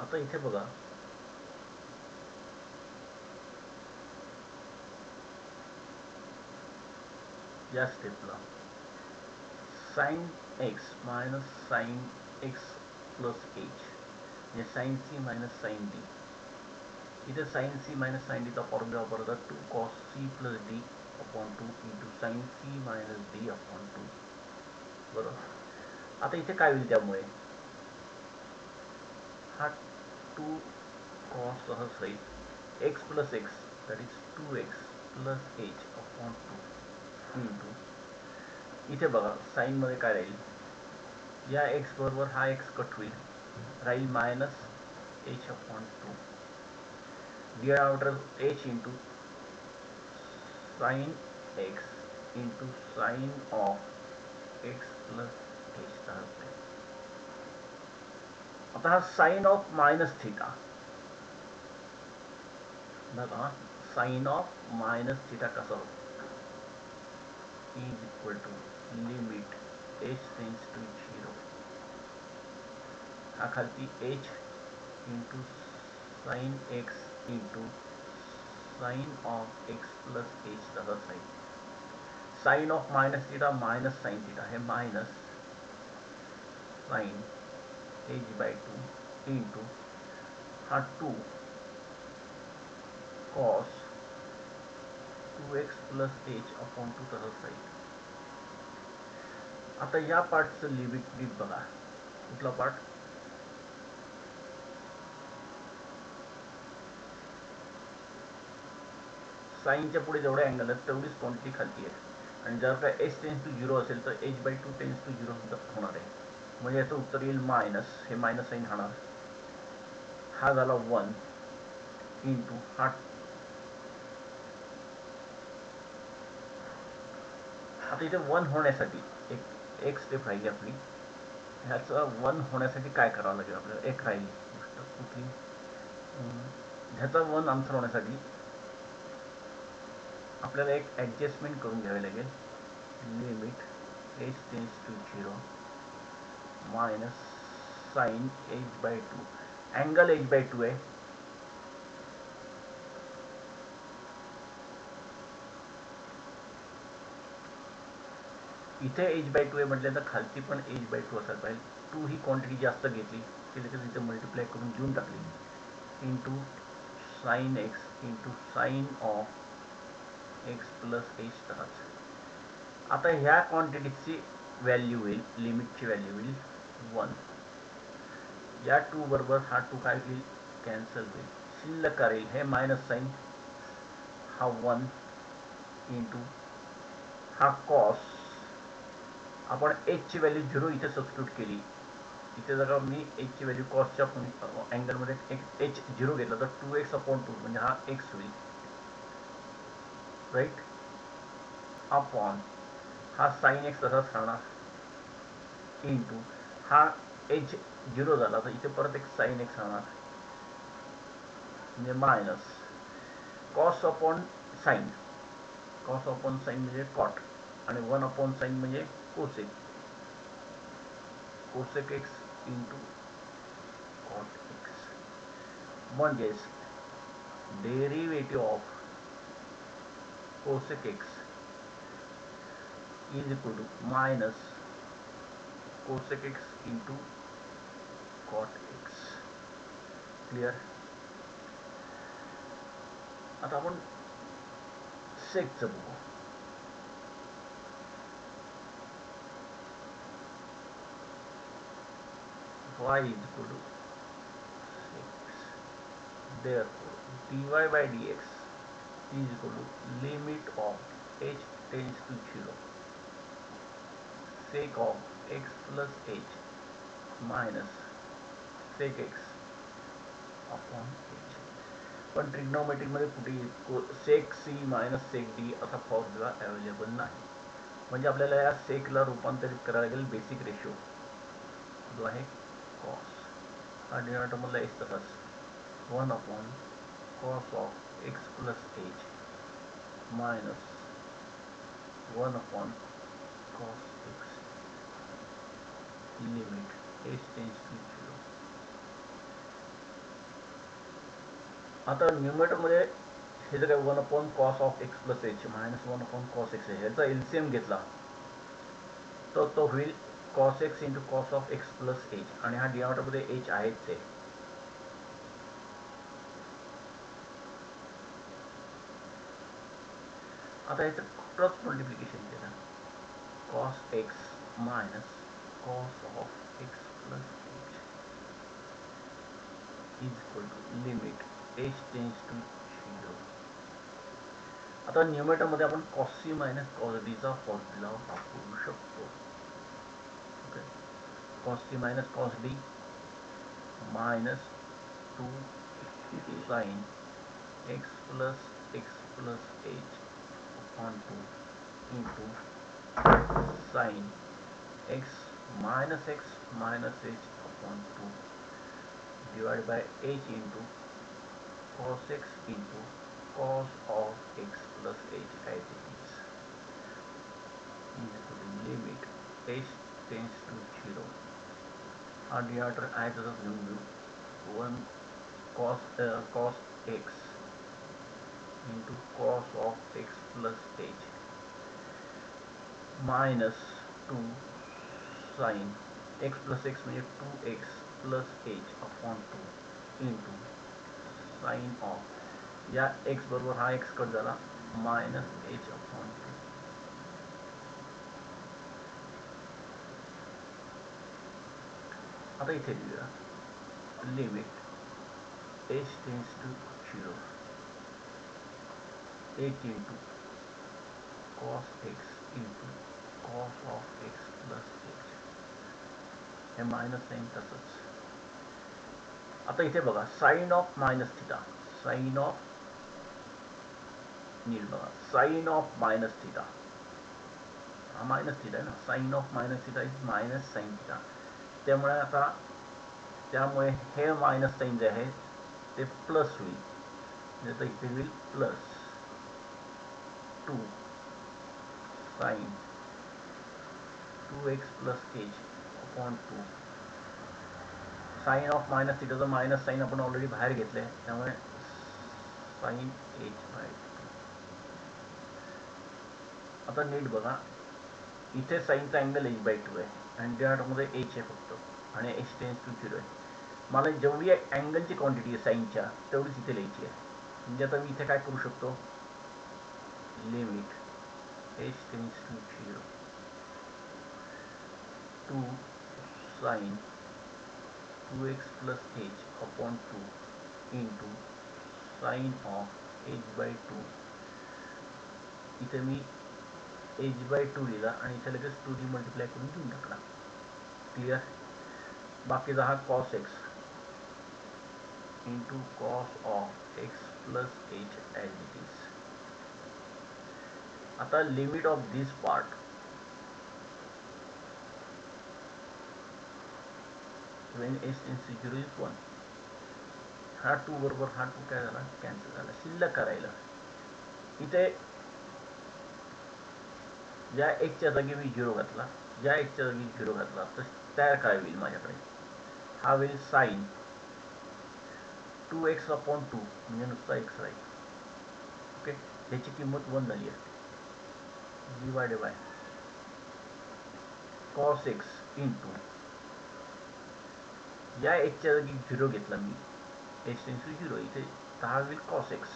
आता इथे बघा, या स्टेपला sine x minus sine x plus h म्हणजे sine C minus sine D. इथे साइन सी मायनस साइन डीचा फॉर्म्युला वापरता 2 cos C plus D upon 2 into sine C minus D upon 2. बरोबर. आता इथे काय होईल, त्यामुळे हा 2 कॉस सहज राहील x plus x that is 2x plus h upon 2 into इथे बघा साईनमध्ये काय राहील, या एक्स बरोबर हा एक्स कट होईल, राहील minus h upon 2 denominator h into sine x into sine of x plus h. आता हा साइन ऑफ मायनस थीटा बघा, साइन ऑफ मायनस थीटा कसा होतो, is equal to limit h tends to 0 हा खालती h into sine x into sine of x plus h तसंच राहील. Sine of minus theta minus sine theta हे minus sine h by 2 into हा 2 cos 2x plus h upon 2 तसंच राहील. आता या पार्टचं लिमिट बघा, कुठला पार्ट, साईनच्या पुढे जेवढे अँगल आहेत तेवढीच क्वांटिटी खालती आहे, आणि जर का एच टेन्स टू 0 असेल तर एच बाय 2 टेन्स टू 0 सुद्धा होणार आहे. म्हणजे याचं उत्तर येईल मायनस, हे मायनस साईन राहणार, हा झाला 1 इंटू हा आता इथे 1 होण्यासाठी एक स्टेप राहिली आपली, ह्याचं 1 होण्यासाठी काय करावं लागेल आपल्याला, एक राहिली गोष्ट कुठली, ह्याचा 1 आन्सर होण्यासाठी आपल्याला एक ॲडजस्टमेंट करून घ्यावी लागेल, limit h tends to 0 minus sine h by 2, angle h by 2 आहे, इथे एच बाय 2 आहे म्हटल्यानंतर खालती पण एच बाय 2 असायला पाहिजे. 2 ही क्वांटिटी जास्त घेतली की लगेच इथे मल्टिप्लाय करून घेऊन टाकली into sine x into sine of x plus H तसाच. आता ह्या क्वांटिटीची व्हॅल्यू होईल, लिमिटची व्हॅल्यू होईल 1. या 2 बरोबर हा 2 काय होईल, कॅन्सल होईल, शिल्लक करेल हे मायनस साइन, हा 1 इंटू हा कॉस, आपण एच ची व्हॅल्यू 0 इथे सबस्टिट्यूट केली, इथे जर मी एच ची व्हॅल्यू कॉसच्या अँगलमध्ये एक एच 0 घेतला तर 2x अपॉन 2 म्हणजे हा एक्स होईल, राईट, अपॉन हा साइन एक्स तसाच राहणार इंटू हा एच 0 झाला तर इथे परत एक साइन एक्स राहणार म्हणजे minus cos upon sine, cos upon sine म्हणजे कॉट, आणि 1 अपॉन साइन म्हणजे cosec, cosec x into cot x, म्हणजेच derivative of cosec x is equal to minus cosec x into cot x. Clear. आता आपण सेकचं बघू. y is equal to 6. Therefore, dy by dx is equal to limit of h tends to 0 sec of x plus h minus sec x upon h. पण ट्रिग्नोमेट्रिकमध्ये कुठे सेक C minus सेक D असा formula available नाही, म्हणजे आपल्याला या सेकला रूपांतरित करायला लागेल बेसिक रेशो जो आहे कॉस, हा डिनॉमिनेटरमधला एच तसाच 1 upon cos of x plus h minus 1 upon cos x limit h tends to 0. आता न्यूमरेटरमध्ये हे जर काय 1/cos of x plus h minus 1/cos x याचा एलसीएम घेतला तर तो होईल cos x into cos of x plus h आणि हा डिनॉमिनेटरमध्ये h आहेच आहे. आता याचं क्रॉस मल्टिप्लिकेशन केलं cos x minus cos of x plus h is equal to limit h tends to 0. आता न्यूमरेटरमध्ये आपण cos c minus cos d चा फॉर्म्युला वापरू शकतो. Okay, cos c minus cos d minus 2 sin x plus h upon 2 into sin x minus h upon 2 divided by h into cos x into cos of x plus h as it is equal to limit h tends to 0. और denominator आहे तसंच लिहून घेऊ 1 cos x into cos of x plus h minus 2 sin x plus x म्हणजे 2x plus h upon 2 into sin of या x बरोबर हा x cut झाला minus h upon 2. आता इथे लिहूया limit h tends to 0 h into cos x into cos of x plus h हे minus sine तसंच. आता इथे बघा sine of minus theta sine of नीट बघा साइन ऑफ मायनस थिटा हा मायनस थिटा आहे ना sine of minus theta is minus sine theta त्यामुळे आता त्यामुळे हे मायनस साइन जे आहे ते प्लस होईल म्हणजे इथे होईल plus 2 sin 2x plus h upon 2 sine of minus थिटाचं मायनस साइन आपण ऑलरेडी बाहेर घेतले त्यामुळे sin h by 2. आता नीट बघा इथे साइनचा अँगल h by 2 आहे आणि डिनॉमिनेटरमध्ये h आहे फक्त आणि h टेन्स टू 0 आहे. मला जेवढी अँगलची क्वांटिटी आहे साइनच्या तेवढीच इथे लिहायची आहे. म्हणजे आता मी इथे काय करू शकतो limit h tends to 0 2 sin 2x plus h upon 2 into sin of h by 2 इथे मी h by 2 लिहिला आणि इथे लगेच 2 नी मल्टिप्लाय करून देऊन टाकला. क्लियर. बाकीचा हा cos x into cos of x plus h as it is. आता limit of this part when h tends to 0 is 1 हा 2 बरोबर हा 2 काय झाला कॅन्सल झाला. शिल्लक करायला इथे या x च्या जागी मी 0 घातला या x च्या जागी 0 घातला तर तयार काय होईल माझ्याकडे हा होईल साइन 2x upon 2 म्हणजे नुसता x राहील. ओके याची किंमत 1 झाली आहे divided by cos x into या x च्या जागी 0 घेतला मी h tends to 0 इथे हा होईल cos x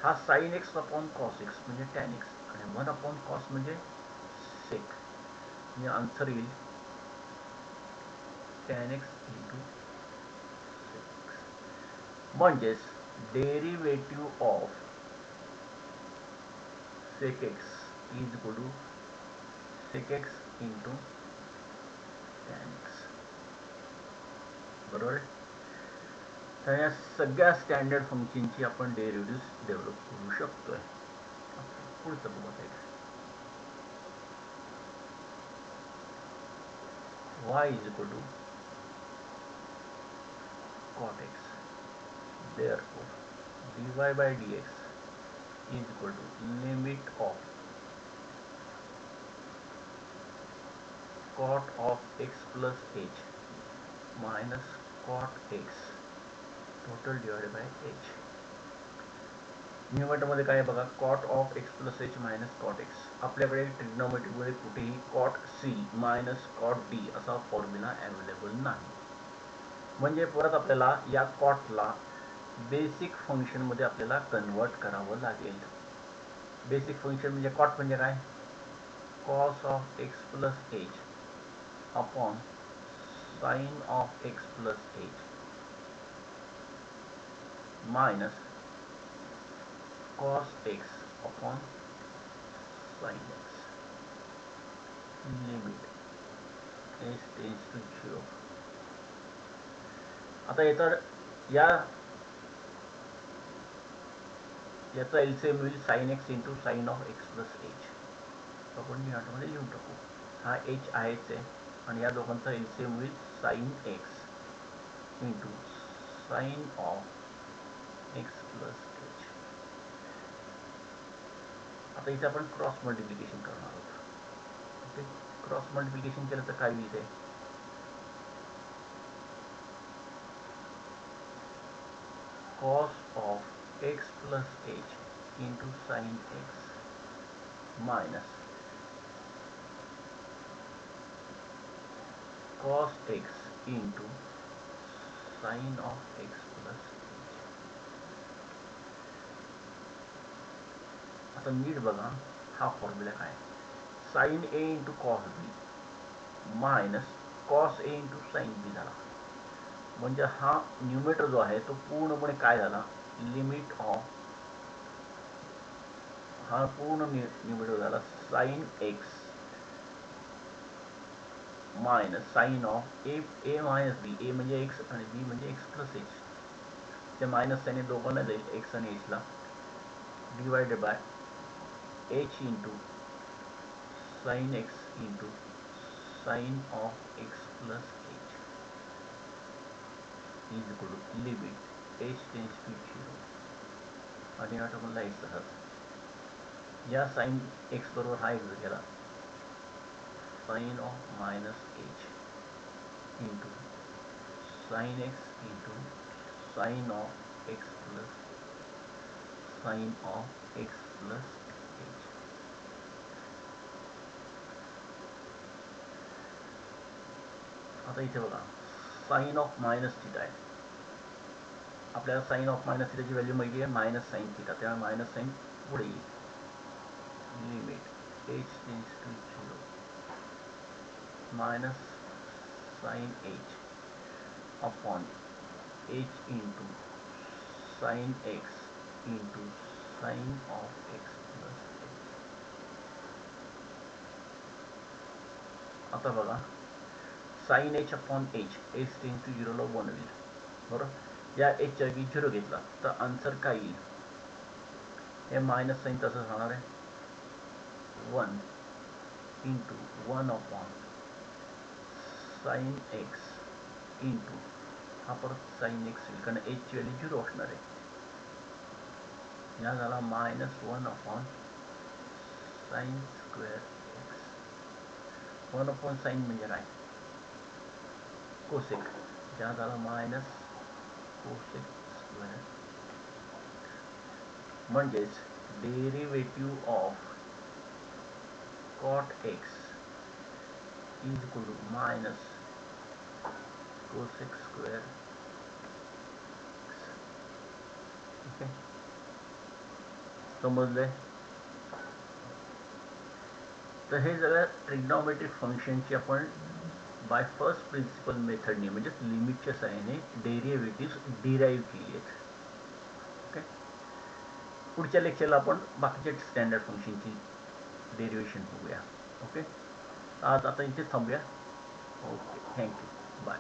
हा sin x upon cos x म्हणजे tan x आणि 1 upon cos म्हणजे sec म्हणजे आन्सर येईल tan x into sec. म्हणजेच derivative of sec x is equal to sec x into tan x. बरोबर. तर या सगळ्या स्टँडर्ड फंक्शनची आपण डेरिव्हेटिव्ह डेव्हलप करू शकतोय. पुढचं बघू आता y is equal to cot x. Therefore, dy by dx is equal to limit of cot of x plus h minus cot x total divided by h. न्यूमरेटरमध्ये काय आहे बघा, cot of x plus h minus cot x. आपल्याकडे ट्रिग्नोमेट्रीमध्ये कुठेही cot C minus cot D असा formula available नाही. म्हणजे परत आपल्याला या कॉटला बेसिक फंक्शनमध्ये आपल्याला कन्वर्ट करावं लागेल. बेसिक फंक्शन म्हणजे कॉट म्हणजे काय, cos of x plus h upon sine of x plus h minus cos x upon sin x limit h tends to 0. आता याचा एलसीएम होईल sin x into sine of x plus h. आपण या आठवड्यामध्ये लिहून टाकू. हा h आहेच आहे आणि या दोघांचा एलसीएम होईल sin x into sine of x plus h. आता इथे आपण क्रॉस मल्टिप्लिकेशन करणार आहोत. ओके, क्रॉस मल्टिप्लिकेशन केलं तर काय होईल, cos of x plus H into sine x minus cos x into sine of x plus h. आता नीट बघा हा फॉर्म्युला काय, sign A into cos B minus cos A into sine B झाला. म्हणजे हा न्यूमरेटर जो आहे तो पूर्णपणे काय झाला, लिमिट ऑफ हा पूर्ण न्यूमरेटर झाला sine x minus sine of a minus b. A म्हणजे एक्स आणि बी म्हणजे एक्स प्लस एच. ते मायनस त्याने दोघांना जाईल, एक्स आणि एचला, divided by h into sine x into sine of x plus h is equal to limit h tends to 0. आणि हा टर्मला एच तसाच. या साइन एक्स बरोबर हा एक्स गेला, sine of minus h into sine x into sine of x plus sine of x plus h. आता इथे बघा साइन ऑफ मायनस थीटा आहे. आपल्याला साइन ऑफ मायनस थीटाची व्हॅल्यू माहिती आहे, मायनस साइन थीटा, त्यामुळे मायनस साइन पुढे येईल. Limit h tends to 0 minus sine h upon h into sine x into sine of x plus h. आता बघा sine h upon H, H tends to 0 ला 1 होईल. बरोबर, या एच च्या जागी 0 घेतला तर आन्सर काय येईल, हे मायनस साइन तसंच राहणार आहे, 1 into 1 upon sign x into हा परत साइन एक्स होईल कारण एच ची व्हॅल्यू 0 असणार आहे. या झाला minus 1 upon sine square x. 1 upon sine म्हणजे काय, कोसेक, ज्या झाला मायनस कोसेक स्क्वेअर. म्हणजेच derivative of cot x is equal to minus cosec square. Okay, समजलंय. तर हे सगळ्या ट्रिग्नोमेट्रिक फंक्शनची आपण बाय फर्स्ट प्रिन्सिपल मेथडने म्हणजेच लिमिटच्या सहाय्याने डेरिव्हेटिव्ह डिराईव्ह केली आहेत. ओके, पुढच्या लेक्चरला आपण बाकीच्या स्टँडर्ड फंक्शनची डेरिव्हेशन बघूया. ओके, आज आता इथे थांबूया. Okay, thank you, bye.